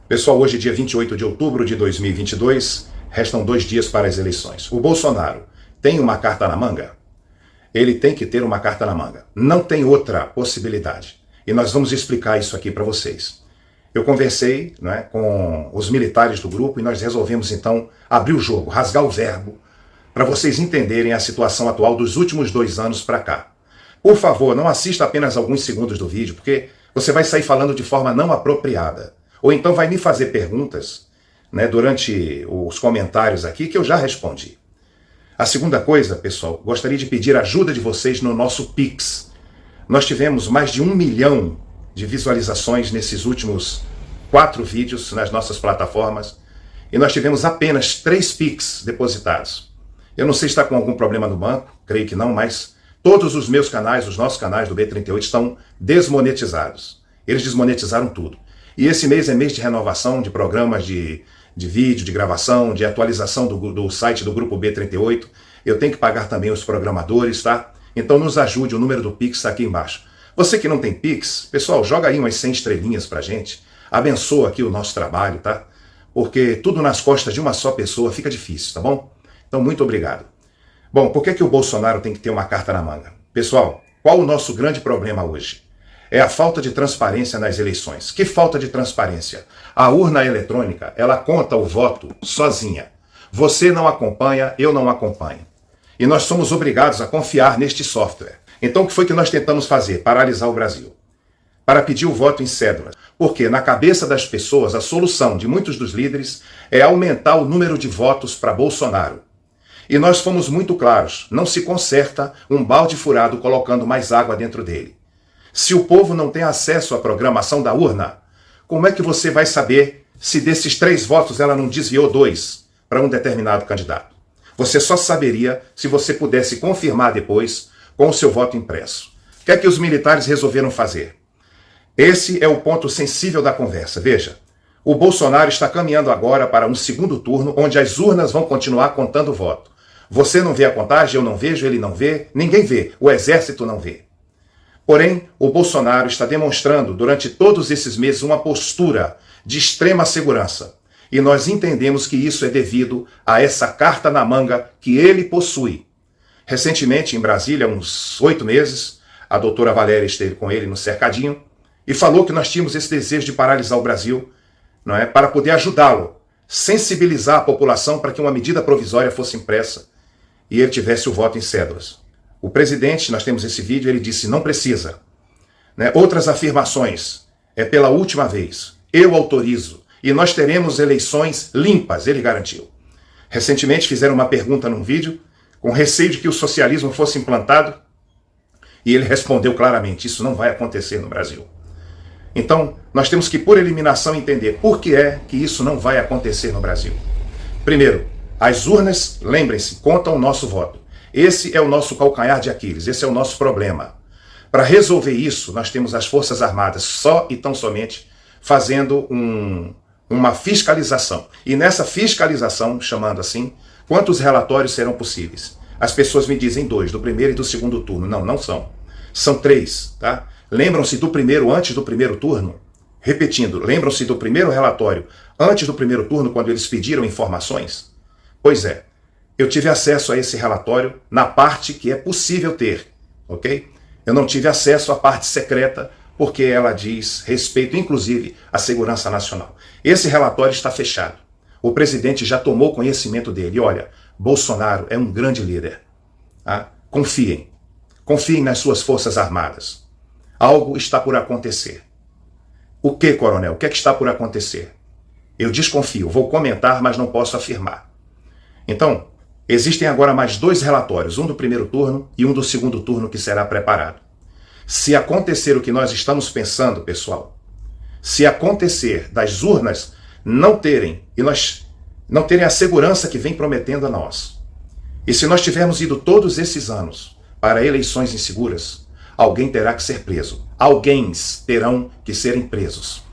Pessoal, hoje é dia 28 de outubro de 2022, restam 2 dias para as eleições. O Bolsonaro tem uma carta na manga? Ele tem que ter uma carta na manga. Não tem outra possibilidade. E nós vamos explicar isso aqui para vocês. Eu conversei, com os militares do grupo e nós resolvemos então abrir o jogo, rasgar o verbo, para vocês entenderem a situação atual dos últimos 2 anos para cá. Por favor, não assista apenas alguns segundos do vídeo, porque você vai sair falando de forma não apropriada. Ou então vai me fazer perguntas durante os comentários aqui que eu já respondi. A segunda coisa, pessoal, gostaria de pedir a ajuda de vocês no nosso Pix. Nós tivemos mais de 1 milhão de visualizações nesses últimos 4 vídeos nas nossas plataformas e nós tivemos apenas 3 Pix depositados. Eu não sei se está com algum problema no banco, creio que não, mas todos os meus canais, os nossos canais do B38 estão desmonetizados. Eles desmonetizaram tudo. E esse mês é mês de renovação de programas de vídeo, de gravação, de atualização do site do Grupo B38. Eu tenho que pagar também os programadores, tá? Então nos ajude, o número do Pix está aqui embaixo. Você que não tem Pix, pessoal, joga aí umas 100 estrelinhas pra gente. Abençoa aqui o nosso trabalho, tá? Porque tudo nas costas de uma só pessoa fica difícil, tá bom? Então muito obrigado. Bom, por que o Bolsonaro tem que ter uma carta na manga? Pessoal, qual o nosso grande problema hoje? É a falta de transparência nas eleições. Que falta de transparência? A urna eletrônica, ela conta o voto sozinha. Você não acompanha, eu não acompanho. E nós somos obrigados a confiar neste software. Então o que foi que nós tentamos fazer? Paralisar o Brasil. Para pedir o voto em cédulas. Porque na cabeça das pessoas, a solução de muitos dos líderes é aumentar o número de votos para Bolsonaro. E nós fomos muito claros, não se conserta um balde furado colocando mais água dentro dele. Se o povo não tem acesso à programação da urna, como é que você vai saber se desses 3 votos ela não desviou 2 para um determinado candidato? Você só saberia se você pudesse confirmar depois com o seu voto impresso. O que é que os militares resolveram fazer? Esse é o ponto sensível da conversa. Veja, o Bolsonaro está caminhando agora para um segundo turno onde as urnas vão continuar contando o voto. Você não vê a contagem, eu não vejo, ele não vê, ninguém vê, o exército não vê. Porém, o Bolsonaro está demonstrando durante todos esses meses uma postura de extrema segurança. E nós entendemos que isso é devido a essa carta na manga que ele possui. Recentemente, em Brasília, uns 8 meses, a doutora Valéria esteve com ele no cercadinho e falou que nós tínhamos esse desejo de paralisar o Brasil, para poder ajudá-lo, sensibilizar a população para que uma medida provisória fosse impressa e ele tivesse o voto em cédulas. O presidente, nós temos esse vídeo, ele disse, não precisa. Outras afirmações, é pela última vez, eu autorizo, e nós teremos eleições limpas, ele garantiu. Recentemente fizeram uma pergunta num vídeo, com receio de que o socialismo fosse implantado, e ele respondeu claramente, isso não vai acontecer no Brasil. Então, nós temos que, por eliminação, entender por que é que isso não vai acontecer no Brasil. Primeiro, as urnas, lembrem-se, contam o nosso voto. Esse é o nosso calcanhar de Aquiles, esse é o nosso problema. Para resolver isso, nós temos as Forças Armadas só e tão somente fazendo uma fiscalização. E nessa fiscalização, chamando assim, quantos relatórios serão possíveis? As pessoas me dizem 2, do primeiro e do segundo turno. Não, não são. São 3, tá? Lembram-se do primeiro antes do primeiro turno? Repetindo, lembram-se do primeiro relatório antes do primeiro turno, quando eles pediram informações? Pois é. Eu tive acesso a esse relatório na parte que é possível ter, ok? Eu não tive acesso à parte secreta, porque ela diz respeito, inclusive, à segurança nacional. Esse relatório está fechado. O presidente já tomou conhecimento dele. E olha, Bolsonaro é um grande líder. Tá? Confiem. Confiem nas suas forças armadas. Algo está por acontecer. O que, coronel? O que é que está por acontecer? Eu desconfio. Vou comentar, mas não posso afirmar. Então, existem agora mais 2 relatórios, um do primeiro turno e um do segundo turno que será preparado. Se acontecer o que nós estamos pensando, pessoal, se acontecer das urnas não terem a segurança que vem prometendo a nós, e se nós tivermos ido todos esses anos para eleições inseguras, alguém terá que ser preso. Alguém terão que serem presos.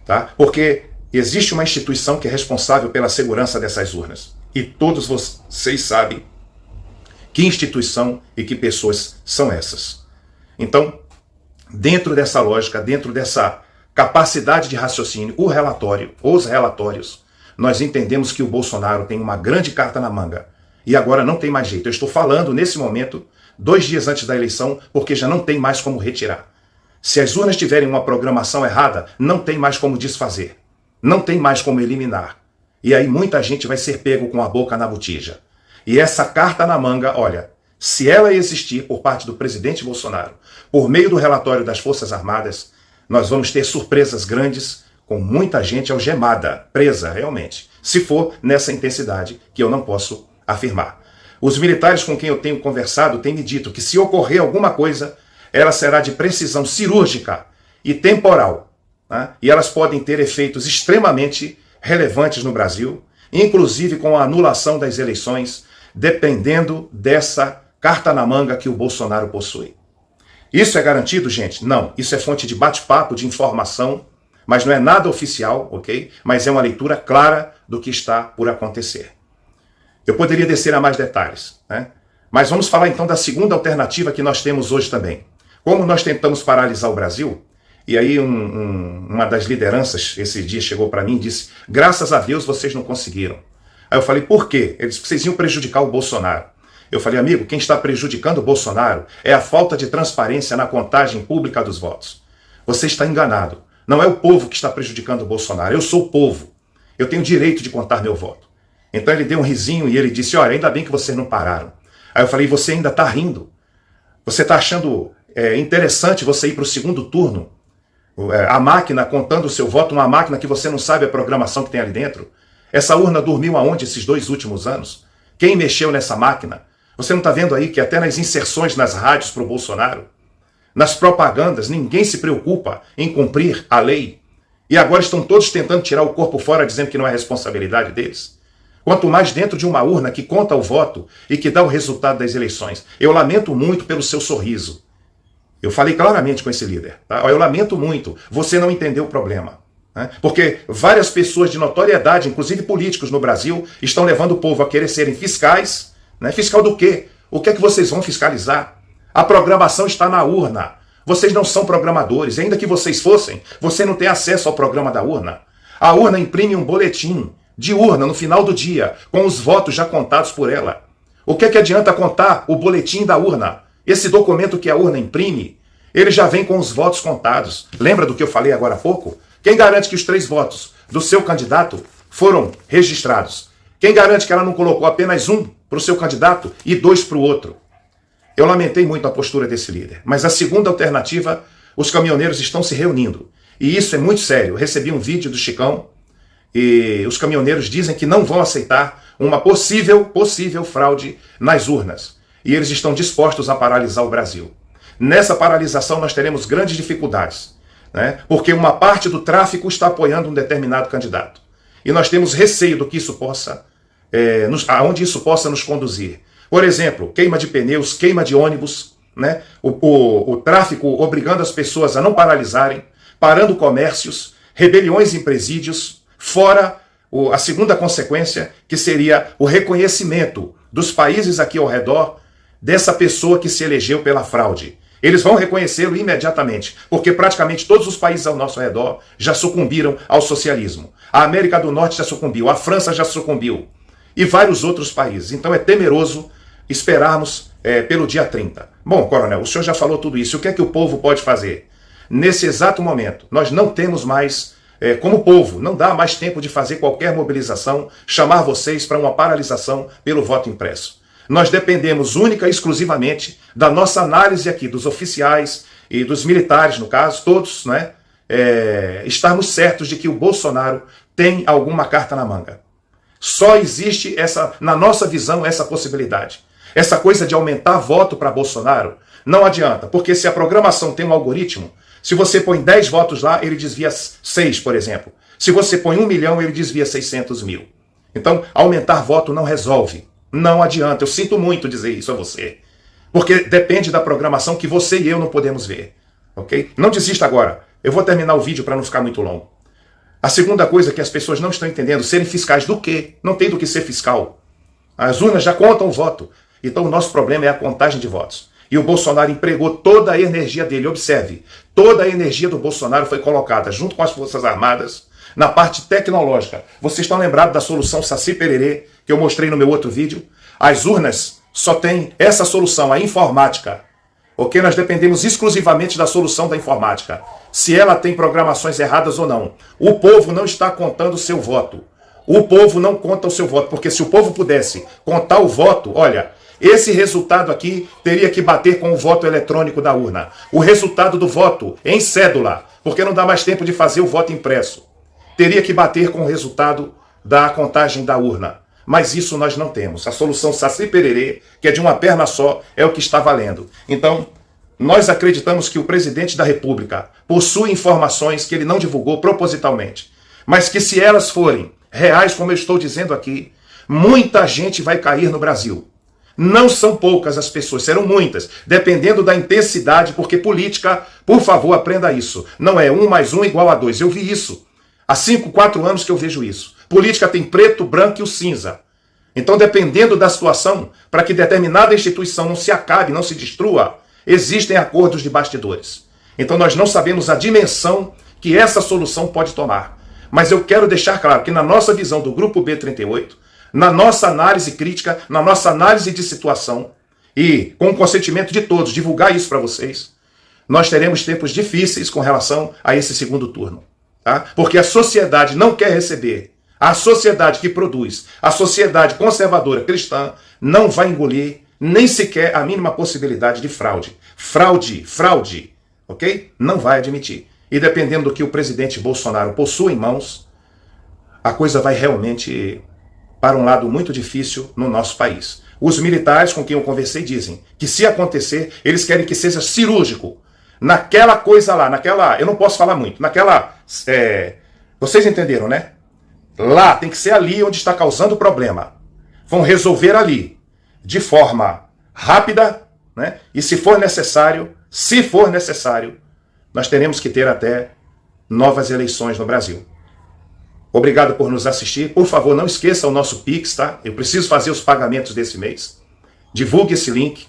Tá? Porque existe uma instituição que é responsável pela segurança dessas urnas. E todos vocês sabem que instituição e que pessoas são essas. Então, dentro dessa lógica, dentro dessa capacidade de raciocínio, o relatório, os relatórios, nós entendemos que o Bolsonaro tem uma grande carta na manga. E agora não tem mais jeito. Eu estou falando, nesse momento, 2 dias antes da eleição, porque já não tem mais como retirar. Se as urnas tiverem uma programação errada, não tem mais como desfazer. Não tem mais como eliminar. E aí muita gente vai ser pego com a boca na botija. E essa carta na manga, olha, se ela existir por parte do presidente Bolsonaro, por meio do relatório das Forças Armadas, nós vamos ter surpresas grandes com muita gente algemada, presa realmente, se for nessa intensidade que eu não posso afirmar. Os militares com quem eu tenho conversado têm me dito que se ocorrer alguma coisa, ela será de precisão cirúrgica e temporal, né? E elas podem ter efeitos extremamente relevantes no Brasil, inclusive com a anulação das eleições, dependendo dessa carta na manga que o Bolsonaro possui. Isso é garantido, gente? Não. Isso é fonte de bate-papo, de informação, mas não é nada oficial, ok? Mas é uma leitura clara do que está por acontecer. Eu poderia descer a mais detalhes, né? Mas vamos falar então da segunda alternativa que nós temos hoje também. Como nós tentamos paralisar o Brasil, e aí uma das lideranças esse dia chegou para mim e disse: graças a Deus vocês não conseguiram. Aí eu falei: por quê? Ele disse que vocês iam prejudicar o Bolsonaro. Eu falei: amigo, quem está prejudicando o Bolsonaro é a falta de transparência na contagem pública dos votos. Você está enganado. Não é o povo que está prejudicando o Bolsonaro. Eu sou o povo. Eu tenho direito de contar meu voto. Então ele deu um risinho e ele disse: olha, ainda bem que vocês não pararam. Aí eu falei: você ainda está rindo? Você está achando interessante você ir para o segundo turno? A máquina contando o seu voto, uma máquina que você não sabe a programação que tem ali dentro? Essa urna dormiu aonde esses 2 últimos anos? Quem mexeu nessa máquina? Você não está vendo aí que até nas inserções nas rádios para o Bolsonaro, nas propagandas, ninguém se preocupa em cumprir a lei. E agora estão todos tentando tirar o corpo fora, dizendo que não é responsabilidade deles. Quanto mais dentro de uma urna que conta o voto e que dá o resultado das eleições. Eu lamento muito pelo seu sorriso. Eu falei claramente com esse líder. Tá? Eu lamento muito. Você não entendeu o problema. Né? Porque várias pessoas de notoriedade, inclusive políticos no Brasil, estão levando o povo a querer serem fiscais. Né? Fiscal do quê? O que é que vocês vão fiscalizar? A programação está na urna. Vocês não são programadores. Ainda que vocês fossem, você não tem acesso ao programa da urna. A urna imprime um boletim de urna no final do dia, com os votos já contados por ela. O que é que adianta contar o boletim da urna? Esse documento que a urna imprime, ele já vem com os votos contados. Lembra do que eu falei agora há pouco? Quem garante que os 3 votos do seu candidato foram registrados? Quem garante que ela não colocou apenas 1 para o seu candidato e 2 para o outro? Eu lamentei muito a postura desse líder. Mas a segunda alternativa, os caminhoneiros estão se reunindo. E isso é muito sério. Eu recebi um vídeo do Chicão e os caminhoneiros dizem que não vão aceitar uma possível fraude nas urnas. E eles estão dispostos a paralisar o Brasil. Nessa paralisação nós teremos grandes dificuldades, né? Porque uma parte do tráfico está apoiando um determinado candidato. E nós temos receio do que isso possa, aonde isso possa nos conduzir. Por exemplo, queima de pneus, queima de ônibus, né? O tráfico obrigando as pessoas a não paralisarem, parando comércios, rebeliões em presídios, fora a segunda consequência, que seria o reconhecimento dos países aqui ao redor dessa pessoa que se elegeu pela fraude. Eles vão reconhecê-lo imediatamente, porque praticamente todos os países ao nosso redor já sucumbiram ao socialismo. A América do Norte já sucumbiu, a França já sucumbiu, e vários outros países. Então é temeroso esperarmos pelo dia 30. Bom, coronel, o senhor já falou tudo isso. O que é que o povo pode fazer? Nesse exato momento, nós não temos mais, como povo, não dá mais tempo de fazer qualquer mobilização, chamar vocês para uma paralisação pelo voto impresso. Nós dependemos única e exclusivamente da nossa análise aqui, dos oficiais e dos militares, no caso, todos, né? Estarmos certos de que o Bolsonaro tem alguma carta na manga. Só existe na nossa visão, essa possibilidade. Essa coisa de aumentar voto para Bolsonaro não adianta, porque se a programação tem um algoritmo, se você põe 10 votos lá, ele desvia 6, por exemplo. Se você põe 1 milhão, ele desvia 600 mil. Então, aumentar voto não resolve. Não adianta, eu sinto muito dizer isso a você. Porque depende da programação que você e eu não podemos ver. Ok? Não desista agora. Eu vou terminar o vídeo para não ficar muito longo. A segunda coisa que as pessoas não estão entendendo, serem fiscais do quê? Não tem do que ser fiscal. As urnas já contam o voto. Então o nosso problema é a contagem de votos. E o Bolsonaro empregou toda a energia dele. Observe, toda a energia do Bolsonaro foi colocada, junto com as Forças Armadas, na parte tecnológica. Vocês estão lembrados da solução Saci Pererê, que eu mostrei no meu outro vídeo? As urnas só têm essa solução, a informática. Ok? Nós dependemos exclusivamente da solução da informática. Se ela tem programações erradas ou não. O povo não está contando o seu voto. O povo não conta o seu voto, porque se o povo pudesse contar o voto, olha, esse resultado aqui teria que bater com o voto eletrônico da urna. O resultado do voto em cédula, porque não dá mais tempo de fazer o voto impresso. Teria que bater com o resultado da contagem da urna. Mas isso nós não temos. A solução Saci Pererê, que é de uma perna só, é o que está valendo. Então, nós acreditamos que o presidente da República possui informações que ele não divulgou propositalmente, mas que se elas forem reais, como eu estou dizendo aqui, muita gente vai cair no Brasil. Não são poucas as pessoas, serão muitas, dependendo da intensidade, porque política, por favor, aprenda isso. Não é 1 mais 1 igual a 2. Eu vi isso. Há 5, 4 anos que eu vejo isso. Política tem preto, branco e o cinza. Então, dependendo da situação, para que determinada instituição não se acabe, não se destrua, existem acordos de bastidores. Então, nós não sabemos a dimensão que essa solução pode tomar. Mas eu quero deixar claro que na nossa visão do Grupo B38, na nossa análise crítica, na nossa análise de situação, e com o consentimento de todos, divulgar isso para vocês, nós teremos tempos difíceis com relação a esse segundo turno. Tá? Porque a sociedade não quer receber. A sociedade que produz, a sociedade conservadora cristã, não vai engolir nem sequer a mínima possibilidade de fraude. Fraude, ok? Não vai admitir. E dependendo do que o presidente Bolsonaro possui em mãos, a coisa vai realmente para um lado muito difícil no nosso país. Os militares com quem eu conversei dizem que se acontecer, eles querem que seja cirúrgico. Naquela coisa lá, eu não posso falar muito, vocês entenderam, né? Lá, tem que ser ali onde está causando o problema. Vão resolver ali, de forma rápida, né? E se for necessário, nós teremos que ter até novas eleições no Brasil. Obrigado por nos assistir. Por favor, não esqueça o nosso Pix, tá? Eu preciso fazer os pagamentos desse mês. Divulgue esse link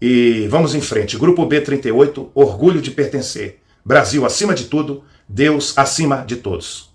e vamos em frente. Grupo B38, orgulho de pertencer. Brasil acima de tudo, Deus acima de todos.